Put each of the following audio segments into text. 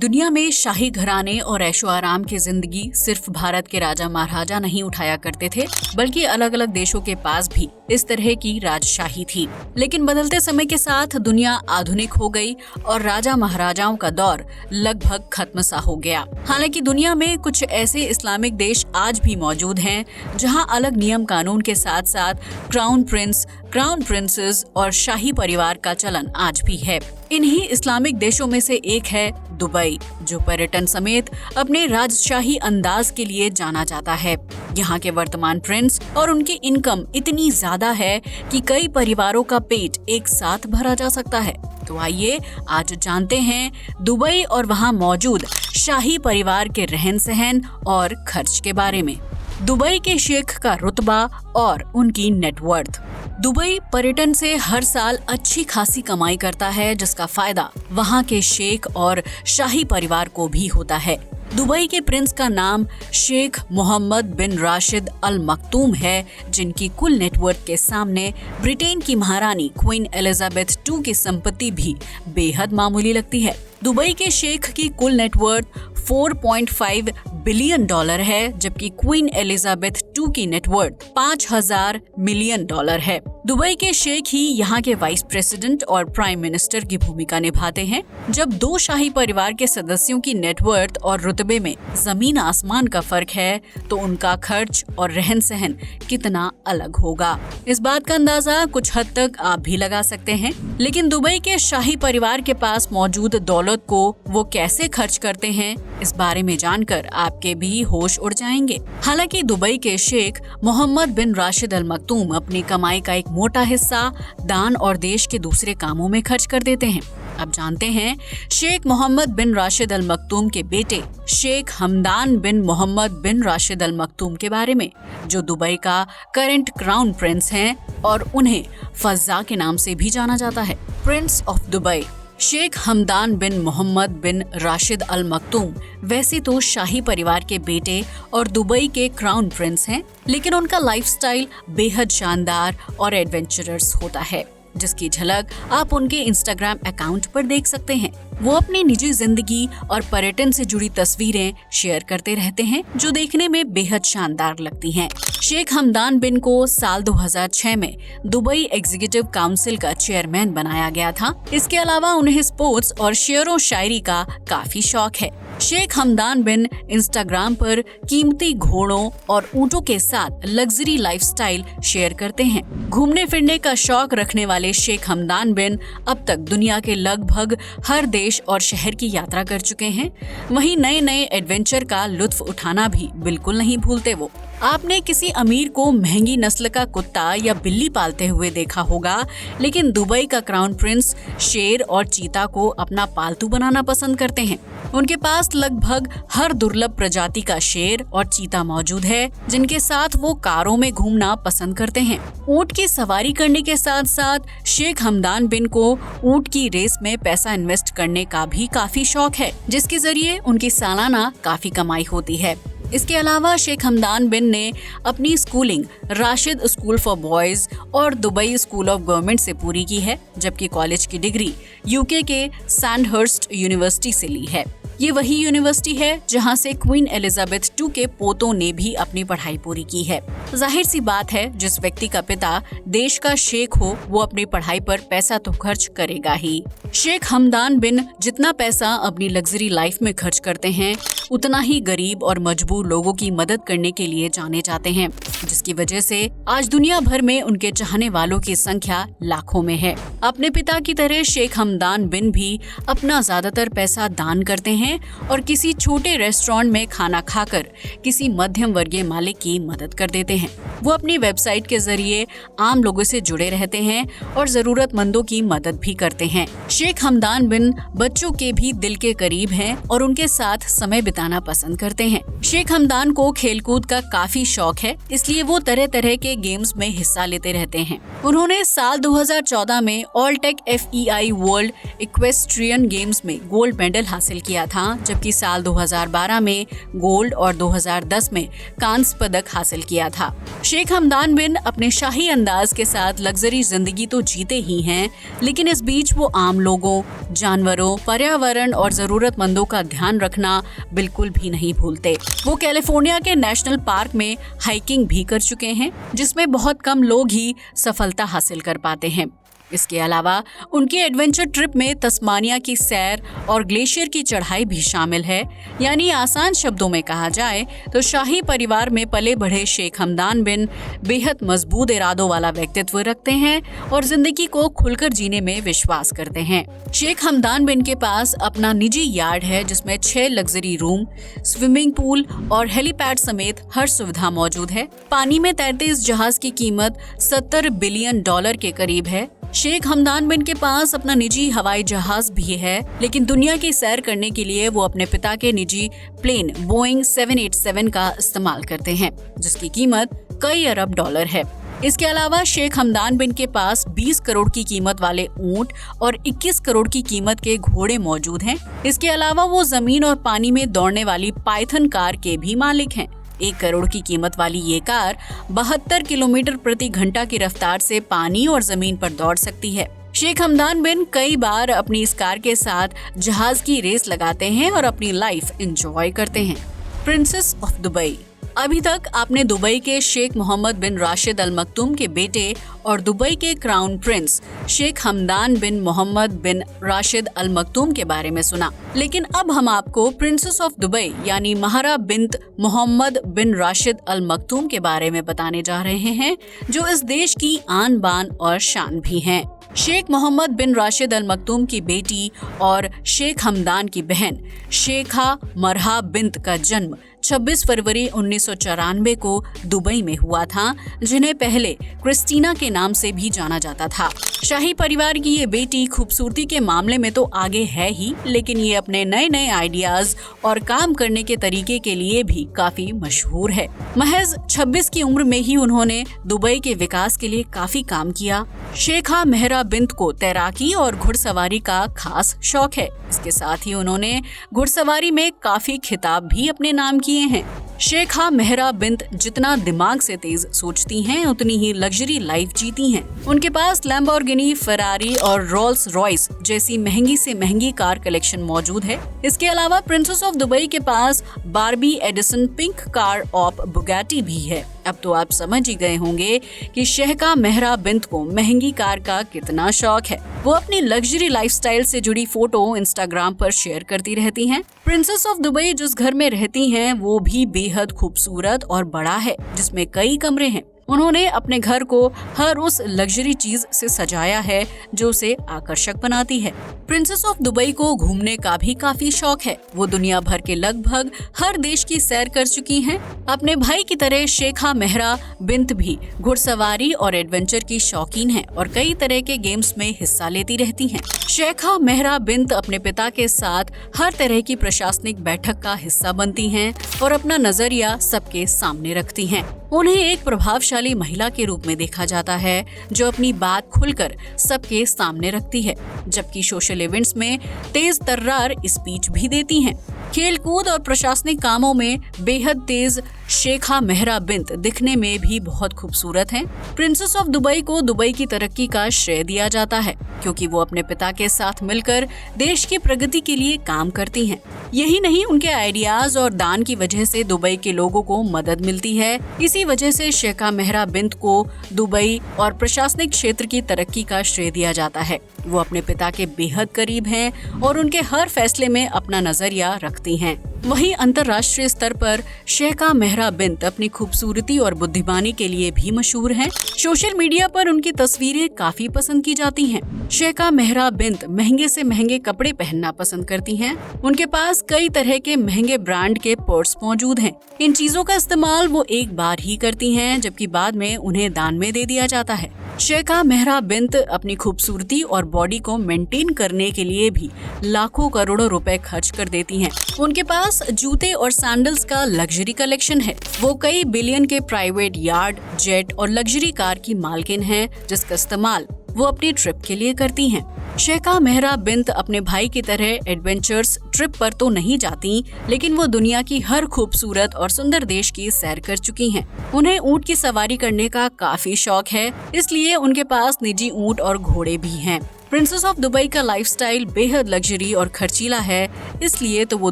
दुनिया में शाही घराने और ऐशो आराम की जिंदगी सिर्फ भारत के राजा महाराजा नहीं उठाया करते थे, बल्कि अलग अलग देशों के पास भी इस तरह की राजशाही थी। लेकिन बदलते समय के साथ दुनिया आधुनिक हो गई और राजा महाराजाओं का दौर लगभग खत्म सा हो गया। हालांकि दुनिया में कुछ ऐसे इस्लामिक देश आज भी मौजूद हैं जहां अलग नियम कानून के साथ साथ क्राउन प्रिंस, क्राउन प्रिंसेस और शाही परिवार का चलन आज भी है। इन्हीं इस्लामिक देशों में से एक है दुबई, जो पर्यटन समेत अपने राजशाही अंदाज के लिए जाना जाता है। यहाँ के वर्तमान प्रिंस और उनकी इनकम इतनी ज्यादा है कि कई परिवारों का पेट एक साथ भरा जा सकता है। तो आइए आज जानते हैं दुबई और वहाँ मौजूद शाही परिवार के रहन सहन और खर्च के बारे में। दुबई के शेख का रुतबा और उनकी नेटवर्थ। दुबई पर्यटन से हर साल अच्छी खासी कमाई करता है, जिसका फायदा वहाँ के शेख और शाही परिवार को भी होता है। दुबई के प्रिंस का नाम Sheikh Mohammad bin Rashid Al मखतूम है, जिनकी कुल नेटवर्थ के सामने ब्रिटेन की महारानी क्वीन एलिजाबेथ II की संपत्ति भी बेहद मामूली लगती है। दुबई के शेख की कुल नेटवर्थ $4.5 बिलियन है, जबकि क्वीन एलिजाबेथ II की नेटवर्थ $5,000 मिलियन है। दुबई के शेख ही यहाँ के वाइस प्रेसिडेंट और प्राइम मिनिस्टर की भूमिका निभाते हैं। जब दो शाही परिवार के सदस्यों की नेटवर्थ और रुतबे में जमीन आसमान का फर्क है, तो उनका खर्च और रहन सहन कितना अलग होगा। इस बात का अंदाजा कुछ हद तक आप भी लगा सकते हैं। लेकिन दुबई के शाही परिवार के पास मौजूद दौलत को वो कैसे खर्च करते हैं, इस बारे में जानकर आपके भी होश उड़ जाएंगे। हालांकि दुबई के Sheikh Mohammad bin Rashid Al मखतूम अपनी कमाई का एक मोटा हिस्सा दान और देश के दूसरे कामों में खर्च कर देते हैं। अब जानते हैं Sheikh Mohammad bin Rashid Al मखतूम के बेटे Sheikh Hamdan bin Mohammed bin Rashid Al मखतूम के बारे में, जो दुबई का करंट क्राउन प्रिंस हैं और उन्हें फज़्ज़ा के नाम से भी जाना जाता है। Prince of Dubai Sheikh Hamdan bin Mohammed bin Rashid Al Maktoum वैसे तो शाही परिवार के बेटे और दुबई के क्राउन प्रिंस हैं, लेकिन उनका लाइफस्टाइल बेहद शानदार और एडवेंचरस होता है, जिसकी झलक आप उनके इंस्टाग्राम अकाउंट पर देख सकते हैं। वो अपनी निजी जिंदगी और पर्यटन से जुड़ी तस्वीरें शेयर करते रहते हैं, जो देखने में बेहद शानदार लगती हैं। शेख हमदान बिन को साल 2006 में दुबई एग्जीक्यूटिव काउंसिल का चेयरमैन बनाया गया था। इसके अलावा उन्हें स्पोर्ट्स और शेरो शायरी का काफी शौक है। शेख हमदान बिन इंस्टाग्राम पर कीमती घोड़ों और ऊंटों के साथ लग्जरी लाइफस्टाइल शेयर करते हैं। घूमने फिरने का शौक रखने वाले शेख हमदान बिन अब तक दुनिया के लगभग हर देश और शहर की यात्रा कर चुके हैं। वहीं नए नए एडवेंचर का लुत्फ उठाना भी बिल्कुल नहीं भूलते वो। आपने किसी अमीर को महंगी नस्ल का कुत्ता या बिल्ली पालते हुए देखा होगा, लेकिन दुबई का क्राउन प्रिंस शेर और चीता को अपना पालतू बनाना पसंद करते हैं। उनके पास लगभग हर दुर्लभ प्रजाति का शेर और चीता मौजूद है, जिनके साथ वो कारों में घूमना पसंद करते हैं। ऊंट की सवारी करने के साथ साथ शेख हमदान बिन को ऊंट की रेस में पैसा इन्वेस्ट करने का भी काफी शौक है, जिसके जरिए उनकी सालाना काफी कमाई होती है। इसके अलावा शेख हमदान बिन ने अपनी schooling Rashid school for boys और दुबई स्कूल ऑफ गवर्नमेंट से पूरी की है, जबकि कॉलेज की डिग्री यूके के सैंडहर्स्ट यूनिवर्सिटी से ली है। ये वही यूनिवर्सिटी है जहां से क्वीन एलिजाबेथ II के पोतों ने भी अपनी पढ़ाई पूरी की है। जाहिर सी बात है, जिस व्यक्ति का पिता देश का शेख हो, वो अपनी पढ़ाई पर पैसा तो खर्च करेगा ही। शेख हमदान बिन जितना पैसा अपनी लग्जरी लाइफ में खर्च करते हैं, उतना ही गरीब और मजबूर लोगों की मदद करने के लिए जाने जाते हैं, जिसकी वजह से आज दुनिया भर में उनके चाहने वालों की संख्या लाखों में है। अपने पिता की तरह शेख हमदान बिन भी अपना ज्यादातर पैसा दान करते हैं और किसी छोटे रेस्टोरेंट में खाना खाकर किसी मध्यम वर्गीय मालिक की मदद कर देते हैं। वो अपनी वेबसाइट के जरिए आम लोगों से जुड़े रहते हैं और जरूरतमंदों की मदद भी करते हैं। शेख हमदान बिन बच्चों के भी दिल के करीब हैं और उनके साथ समय बिताना पसंद करते हैं। शेख हमदान को खेलकूद का काफी शौक है, इसलिए वो तरह तरह के गेम्स में हिस्सा लेते रहते हैं। उन्होंने साल 2014 में Alltech FEI world equestrian games में गोल्ड मेडल हासिल किया था। था, जबकि साल 2012 में गोल्ड और 2010 में कांस्य पदक हासिल किया था। शेख हमदान बिन अपने शाही अंदाज के साथ लग्जरी जिंदगी तो जीते ही हैं, लेकिन इस बीच वो आम लोगों, जानवरों, पर्यावरण और जरूरतमंदों का ध्यान रखना बिल्कुल भी नहीं भूलते। वो कैलिफोर्निया के नेशनल पार्क में हाइकिंग भी कर चुके हैं, जिसमें बहुत कम लोग ही सफलता हासिल कर पाते हैं। इसके अलावा उनके एडवेंचर ट्रिप में तस्मानिया की सैर और ग्लेशियर की चढ़ाई भी शामिल है। यानी आसान शब्दों में कहा जाए तो शाही परिवार में पले बढ़े शेख हमदान बिन बेहद मजबूत इरादों वाला व्यक्तित्व रखते हैं और जिंदगी को खुलकर जीने में विश्वास करते हैं। शेख हमदान बिन के पास अपना निजी यार्ड है, जिसमें 6 लग्जरी रूम, स्विमिंग पूल और हेलीपैड समेत हर सुविधा मौजूद है। पानी में तैरते इस जहाज की कीमत $70 बिलियन के करीब है। शेख हमदान बिन के पास अपना निजी हवाई जहाज भी है, लेकिन दुनिया की सैर करने के लिए वो अपने पिता के निजी प्लेन बोइंग 787 का इस्तेमाल करते हैं, जिसकी कीमत कई अरब डॉलर है। इसके अलावा शेख हमदान बिन के पास 20 करोड़ की कीमत वाले ऊंट और 21 करोड़ की कीमत के घोड़े मौजूद हैं। इसके अलावा वो जमीन और पानी में दौड़ने वाली पाइथन कार के भी मालिक हैं। 1 करोड़ की कीमत वाली ये कार 72 किलोमीटर प्रति घंटा की रफ्तार से पानी और जमीन पर दौड़ सकती है। शेख हमदान बिन कई बार अपनी इस कार के साथ जहाज की रेस लगाते हैं और अपनी लाइफ एंजॉय करते हैं। Princess of Dubai. अभी तक आपने दुबई के Sheikh Mohammad bin Rashid Al मखतूम के बेटे और दुबई के crown prince Sheikh Hamdan bin Mohammed bin Rashid Al मखतूम के बारे में सुना, लेकिन अब हम आपको प्रिंसेस ऑफ दुबई यानी महारा bint Mohammad bin Rashid Al मखतूम के बारे में बताने जा रहे हैं, जो इस देश की आन बान और शान भी हैं। Sheikh Mohammad bin Rashid Al मखतूम की बेटी और शेख हमदान की बहन शेखा मरहा बिन्त का जन्म 26 फरवरी 1994 को दुबई में हुआ था, जिन्हें पहले क्रिस्टीना के नाम से भी जाना जाता था। शाही परिवार की ये बेटी खूबसूरती के मामले में तो आगे है ही, लेकिन ये अपने नए नए आइडियाज और काम करने के तरीके के लिए भी काफी मशहूर है। महज 26 की उम्र में ही उन्होंने दुबई के विकास के लिए काफी काम किया। शेखा मेहरा बिन्त को तैराकी और घुड़सवारी का खास शौक है। इसके साथ ही उन्होंने घुड़सवारी में काफी खिताब भी अपने नाम किए हैं। शेखा मेहरा बिन्त जितना दिमाग से तेज सोचती हैं, उतनी ही लग्जरी लाइफ जीती हैं। उनके पास लैम्बोर्गिनी, फेरारी और रोल्स रॉयस जैसी महंगी से महंगी कार कलेक्शन मौजूद है। इसके अलावा प्रिंसेस ऑफ दुबई के पास Barbie edition pink car of Bugatti भी है। अब तो आप समझ ही गए होंगे कि शेखा मेहरा बिन्त को महंगी कार का कितना शौक है। वो अपनी लग्जरी लाइफस्टाइल से जुड़ी फोटो इंस्टाग्राम पर शेयर करती रहती हैं। प्रिंसेस ऑफ दुबई जिस घर में रहती हैं, वो भी बेहद खूबसूरत और बड़ा है, जिसमें कई कमरे हैं। उन्होंने अपने घर को हर उस लग्जरी चीज से सजाया है जो उसे आकर्षक बनाती है। प्रिंसेस ऑफ दुबई को घूमने का भी काफी शौक है। वो दुनिया भर के लगभग हर देश की सैर कर चुकी हैं। अपने भाई की तरह शेखा मेहरा बिन्त भी घुड़सवारी और एडवेंचर की शौकीन है और कई तरह के गेम्स में हिस्सा लेती रहती हैं। शेखा मेहरा बिन्त अपने पिता के साथ हर तरह की प्रशासनिक बैठक का हिस्सा बनती हैं और अपना नजरिया सबके सामने रखती हैं। उन्हें एक प्रभावशाली महिला के रूप में देखा जाता है, जो अपनी बात खुलकर सबके सामने रखती है, जबकि सोशल इवेंट्स में तेज तर्रार स्पीच भी देती हैं। खेलकूद और प्रशासनिक कामों में बेहद तेज शेखा मेहरा बिन्त दिखने में भी बहुत खूबसूरत हैं। प्रिंसेस ऑफ दुबई को दुबई की तरक्की का श्रेय दिया जाता है, क्योंकि वो अपने पिता के साथ मिलकर देश की प्रगति के लिए काम करती हैं। यही नहीं, उनके आइडियाज और दान की वजह से दुबई के लोगों को मदद मिलती है। इसी वजह से शेखा मेहरा बिन्त को दुबई और प्रशासनिक क्षेत्र की तरक्की का श्रेय दिया जाता है। वो अपने पिता के बेहद करीब हैं और उनके हर फैसले में अपना नजरिया रखती हैं। वहीं अंतर्राष्ट्रीय स्तर पर शेखा मेहरा बिन्त अपनी खूबसूरती और बुद्धिमानी के लिए भी मशहूर हैं। सोशल मीडिया पर उनकी तस्वीरें काफी पसंद की जाती हैं। शेखा मेहरा बिन्त महंगे से महंगे कपड़े पहनना पसंद करती हैं। उनके पास कई तरह के महंगे ब्रांड के पर्स मौजूद हैं। इन चीजों का इस्तेमाल वो एक बार ही करती हैं, जबकि बाद में उन्हें दान में दे दिया जाता है। शेखा मेहरा बिन्त अपनी खूबसूरती और बॉडी को मेंटेन करने के लिए भी लाखों करोड़ों रुपए खर्च कर देती हैं। उनके पास जूते और सैंडल्स का लग्जरी कलेक्शन है। वो कई बिलियन के प्राइवेट यार्ड, जेट और लग्जरी कार की मालकिन हैं, जिसका इस्तेमाल वो अपनी ट्रिप के लिए करती हैं। शेखा मेहरा बिंत अपने भाई की तरह एडवेंचर्स ट्रिप पर तो नहीं जाती, लेकिन वो दुनिया की हर खूबसूरत और सुंदर देश की सैर कर चुकी हैं। उन्हें ऊंट की सवारी करने का काफी शौक है, इसलिए उनके पास निजी ऊंट और घोड़े भी हैं। प्रिंसेस ऑफ दुबई का लाइफस्टाइल बेहद लग्जरी और खर्चीला है, इसलिए तो वो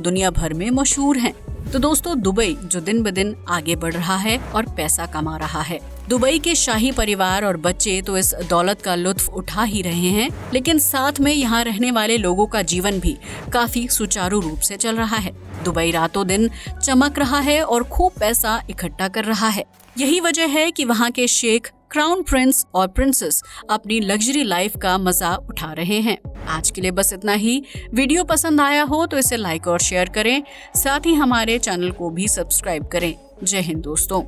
दुनिया भर में मशहूर हैं। तो दोस्तों, दुबई जो दिन ब दिन आगे बढ़ रहा है और पैसा कमा रहा है। दुबई के शाही परिवार और बच्चे तो इस दौलत का लुत्फ उठा ही रहे हैं, लेकिन साथ में यहाँ रहने वाले लोगों का जीवन भी काफी सुचारू रूप से चल रहा है। दुबई रातों दिन चमक रहा है और खूब पैसा इकट्ठा कर रहा है। यही वजह है कि वहाँ के शेख, क्राउन प्रिंस और प्रिंसेस अपनी लग्जरी लाइफ का मजा उठा रहे हैं। आज के लिए बस इतना ही। वीडियो पसंद आया हो तो इसे लाइक और शेयर करें, साथ ही हमारे चैनल को भी सब्सक्राइब करें। जय हिंद दोस्तों।